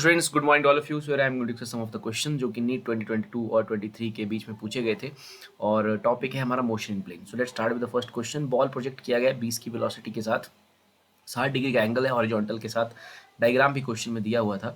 Students, good morning all of you. So I am going to discuss some of the question जो कि NEET 2022 और 23 के बीच में पूछे गए थे और टॉपिक है हमारा motion in plane. So let's start with the first question. Ball project किया गया है 20 की वेलोसिटी के साथ, 60 डिग्री का एंगल है हॉरिजॉन्टल के साथ, डायग्राम भी क्वेश्चन में दिया हुआ था।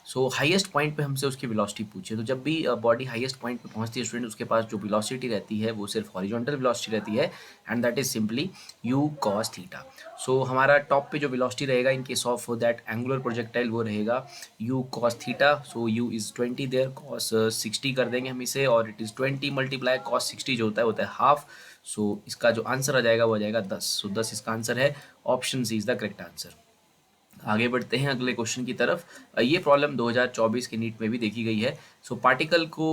सो हाईएस्ट पॉइंट पे हमसे उसकी वेलोसिटी पूछे, तो जब भी बॉडी हाईएस्ट पॉइंट पे पहुंचती है स्टूडेंट, उसके पास जो वेलोसिटी रहती है वो सिर्फ हॉरिजॉन्टल वेलोसिटी रहती है and that is simply U cos theta. So हमारा टॉप पे जो वेलोसिटी रहेगा in case of that angular projectile वो रहेगा U cos theta. So U is 20 there, cos 60 कर देंगे हम इसे, और इट इज 20 मल्टीप्लाई कॉस 60 जो होता है हाफ। सो इसका जो आंसर आ जाएगा वो आ जाएगा 10। सो 10 इसका आंसर है, option C is the correct answer. आगे बढ़ते हैं अगले क्वेश्चन की तरफ। ये प्रॉब्लम 2024 के नीट में भी देखी गई है। सो पार्टिकल को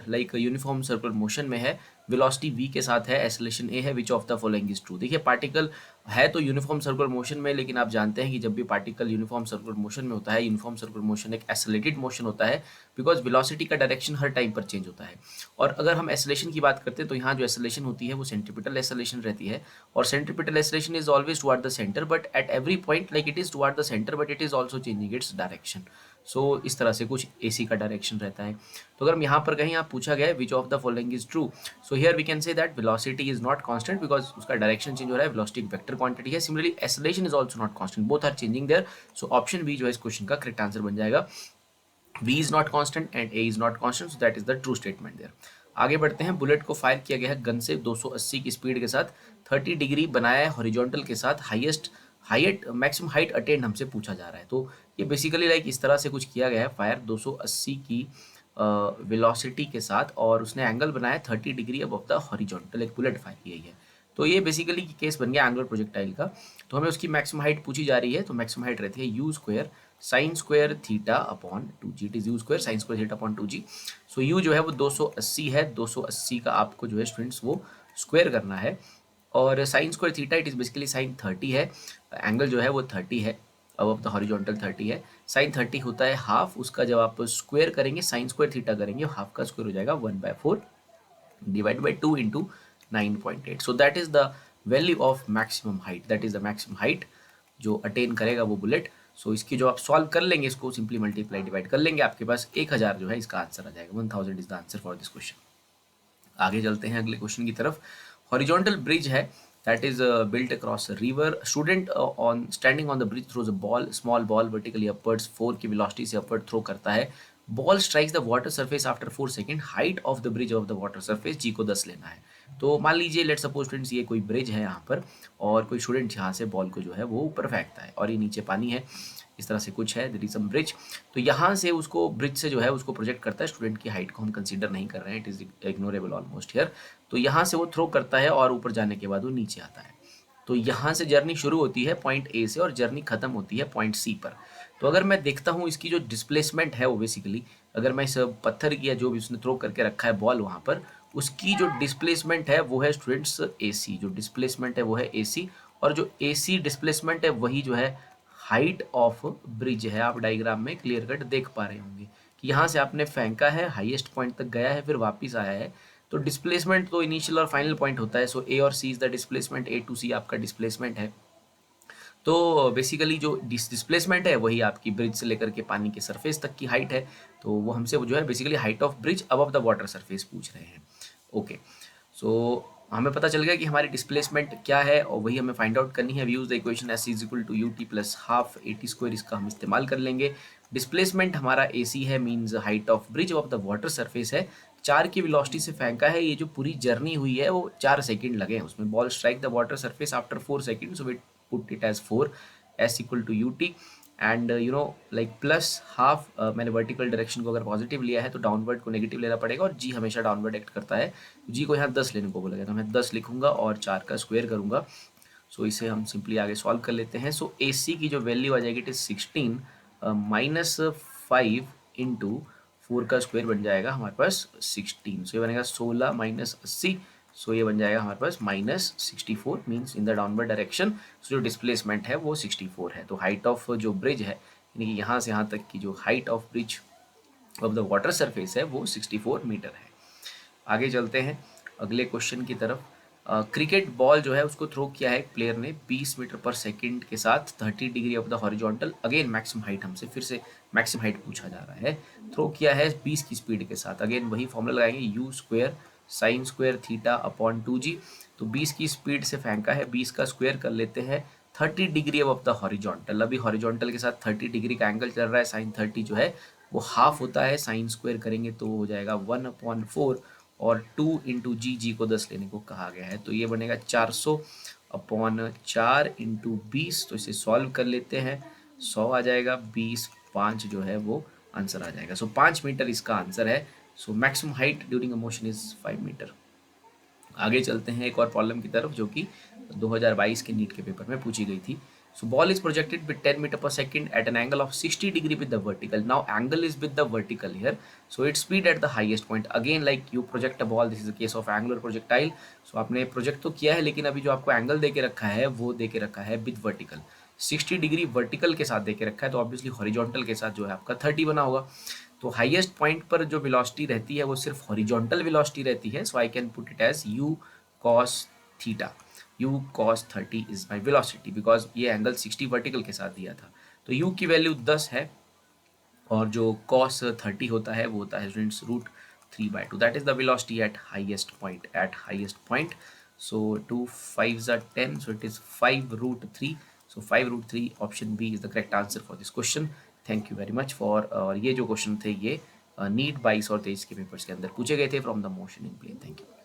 लाइक यूनिफॉर्म सर्कुलर मोशन में है, वेलोसिटी v के साथ है, एक्सेलरेशन a है, which of the following is true. देखिए पार्टिकल है तो यूनिफॉर्म सर्कुलर मोशन में, लेकिन आप जानते हैं कि जब भी पार्टिकल यूनिफॉर्म सर्कुलर मोशन में होता है, यूनिफॉर्म सर्कुलर मोशन एक एक्सेलरेटेड मोशन होता है, बिकॉज वेलोसिटी का डायरेक्शन हर टाइम पर चेंज होता है। और अगर हम एक्सेलरेशन की बात करते हैं तो यहाँ जो एक्सेलरेशन होती है वो सेंट्रीपिटल एक्सेलरेशन रहती है, और centripetal acceleration is always toward the centre, but at every point like it is toward the centre, but it is also changing its direction. So इस तरह से कुछ AC का डायरेक्शन रहता है। तो अगर हम यहाँ पर कहीं आप पूछा गया है which of the following is true, so here we can say that velocity is not constant, because उसका डायरेक्शन चेंज हो रहा है, वेलोसिटी वेक्टर क्वांटिटी है। Similarly acceleration is also not constant, both are changing there. So option B जो है इस question का correct answer बन जाएगा। V is not constant and A is not constant, so that is the true statement there. आगे बढ़ते हैं। Bullet को फायर किया गया है गन से 280 की स्पीड के साथ, 30 डिग्री बनाया है हॉरिजॉन्टल के साथ, हाइट मैक्सिमम हाइट अटेंड हमसे पूछा जा रहा है। तो ये बेसिकली लाइक इस तरह से कुछ किया गया है, फायर 280 की वेलोसिटी के साथ, और उसने एंगल बनाया 30 डिग्री अबव द हॉरिजॉन्टल, एक बुलेट फायर की गई है। तो ये बेसिकली केस बन गया एंगुलर प्रोजेक्टाइल का। तो हमें उसकी मैक्सिमम हाइट पूछी जा रही है, तो मैक्सिमम हाइट रहती है you square sine square theta upon 2g, it is you square sine square theta upon 2g। So you जो है वो 280 है, 280 का आपको जो है स्टूडेंट्स वो स्क्वायर करना है, और sine square theta it is basically sine 30 है, एंगल जो है वो 30 है, अब द हॉरिजॉन्टल 30 है, साइन 30 होता है हाफ, उसका जब आप स्क्वायर करेंगे साइन स्क्वायर थीटा करेंगे, हाफ का स्क्वायर हो जाएगा 1/4 divide by 2 into 9.8। So that is the value of maximum height, that is the maximum height जो अटेन करेगा वो बुलेट। सो इसकी जो आप सॉल्व कर लेंगे, इसको सिंपली मल्टीप्लाई डिवाइड कर लेंगे, आपके पास 1000 जो है इसका आंसर आ जाएगा। 1000 is the answer for this question. आगे चलते हैं अगले क्वेश्चन की तरफ। हॉरिजॉन्टल ब्रिज है that is built across a river. Student on standing on the bridge throws a ball, small ball vertically upwards, 4 की velocity से upward throw करता है। Ball strikes the water surface after 4 second, height of the bridge of the water surface, G को 10 लेना है। तो मान लीजिए लेट सपोज स्टूडेंट्स ये कोई ब्रिज है यहाँ पर, और कोई स्टूडेंट यहाँ से बॉल को जो है वो ऊपर फेंकता है, और ये नीचे पानी है, इस तरह से कुछ है, देयर इज सम ब्रिज। तो यहाँ से उसको ब्रिज से जो है उसको प्रोजेक्ट करता है, स्टूडेंट की हाइट को हम कंसीडर नहीं कर रहे हैं, it is ignorable almost here. तो यहाँ से वो थ्रो करता है और ऊपर जाने के बाद वो नीचे आता है। तो यहाँ से जर्नी शुरू होती है पॉइंट ए से और जर्नी खत्म होती है पॉइंट सी पर। तो अगर मैं देखता हूँ इसकी जो डिस्प्लेसमेंट है वो बेसिकली, अगर मैं इस पत्थर की या जो भी उसने थ्रो करके रखा है बॉल वहाँ पर, उसकी जो डिस्प्लेसमेंट है वो है स्टूडेंट्स AC, जो डिस्प्लेसमेंट है वो है AC, और जो AC डिस्प्लेसमेंट है वही जो है हाइट ऑफ ब्रिज है। आप डायग्राम में क्लियर कट देख पा रहे होंगे कि यहाँ से आपने फेंका है, हाईएस्ट पॉइंट तक गया है, फिर वापस आया है। तो डिस्प्लेसमेंट तो इनिशियल और फाइनल पॉइंट होता है। सो A और C is the displacement, A to C आपका डिस्प्लेसमेंट है। तो बेसिकली जो डिस्प्लेसमेंट है वही आपकी ब्रिज से लेकर के पानी के सरफेस तक की हाइट है। तो वो हमसे वो जो है basically height of bridge above the water surface पूछ रहे हैं। ओके, सो हमें पता चल गया कि हमारी डिस्प्लेसमेंट क्या है, और वही हमें फाइंड आउट करनी है। We use the equation S is equal to UT plus half AT square, इसका हम इस्तेमाल कर लेंगे। डिस्प्लेसमेंट हमारा AC है, means height of bridge of the water surface है। 4 की वेलोसिटी से फेंका है, ये जो पूरी जर्नी हुई है वो 4 सेकंड लगे हैं उसमें। Ball strike the water surface after 4 second, so we put it as 4, S equal to UT, and you know like plus half, मैंने वर्टिकल डायरेक्शन को अगर पॉजिटिव लिया है तो डाउनवर्ड को नेगेटिव लेना पड़ेगा, और G हमेशा डाउनवर्ड एक्ट करता है। G को यहाँ 10 लेने को बोला गया, तो मैं 10 लिखूंगा और 4 का स्क्वायर करूंगा। सो इसे हम सिंपली आगे सॉल्व कर लेते हैं। सो AC की जो वैल्यू आ जाएगी इट इज 16 माइनस 5 इंटू 4 का स्क्वायर बन जाएगा हमारे पास 16। सो ये बनेगा 16 माइनस 80, सो ये बन जाएगा हमारे पास minus 64, means in the downward direction. So जो डिस्प्लेसमेंट है वो 64 है। तो हाइट ऑफ जो ब्रिज है, यानी कि यहाँ से यहाँ तक की जो height of bridge of the water surface है वो 64 मीटर है। आगे चलते हैं अगले क्वेश्चन की तरफ। क्रिकेट बॉल जो है उसको थ्रो किया है एक प्लेयर ने 20 मीटर पर सेकंड के साथ 30 degree of the horizontal, again maximum height, हमसे फिर से मैक्सिमम हाइट पूछा जा रहा है, थ्रो किया है 20 की स्पीड के साथ, अगेन वही फॉर्मूला लगाएंगे, you square sine square theta upon 2g। तो 20 की स्पीड से फेंका है, 20 का स्क्वायर कर लेते हैं 30 डिग्री ऑफ द हॉरिजॉन्टल, अभी हॉरिजॉन्टल के साथ 30 डिग्री का एंगल चल रहा है, साइन 30 जो है वो हाफ होता है, साइन स्क्वायर करेंगे तो हो जाएगा 1/4, और 2 × जी को 10 लेने को कहा गया है, तो ये बनेगा 400/4 × 20। तो इसे सॉल्व कर लेते हैं, 100 आ जाएगा, 20 5 जो है वो आंसर आ जाएगा। सो 5 मीटर इसका आंसर है। So maximum height during a motion is 5 metre. आगे चलते हैं एक और प्रॉब्लम की तरफ जो कि 2022 के नीट के पेपर में पूछी गई थी। So ball is projected with 10 meter per second at an angle of 60 degree with the vertical. Now angle is with the vertical here. So its speed at the highest point. Again like you project a ball. This is a case of angular projectile. So आपने project तो किया है लेकिन अभी जो आपको angle दे के रखा है वो दे के रखा है विद वर्टिकल। 60 डिग्री वर्टिकल के साथ दे के रखा है, तो ऑब्वियसली हॉरिजॉन्टल के साथ जो है आपका 30 बना होगा। तो हाईएस्ट पॉइंट पर जो वेलोसिटी रहती है वो सिर्फ हॉरिजॉन्टल वेलोसिटी रहती है। So I can put it as U cos theta. u cos 30 is my velocity, because ये एंगल 60 वर्टिकल के साथ दिया था। तो u की वैल्यू 10 है और जो cos 30 होता है वो होता है students √3/2। That is the velocity at highest point, eight highest point. So 2 5s are 10, so it is 5√3। so 5√3 option B is the correct answer for this question. Thank you very much for. और ये जो question थे ये NEET 22 और 23 के papers के अंदर पूछे गए थे from the motion in plane. Thank you.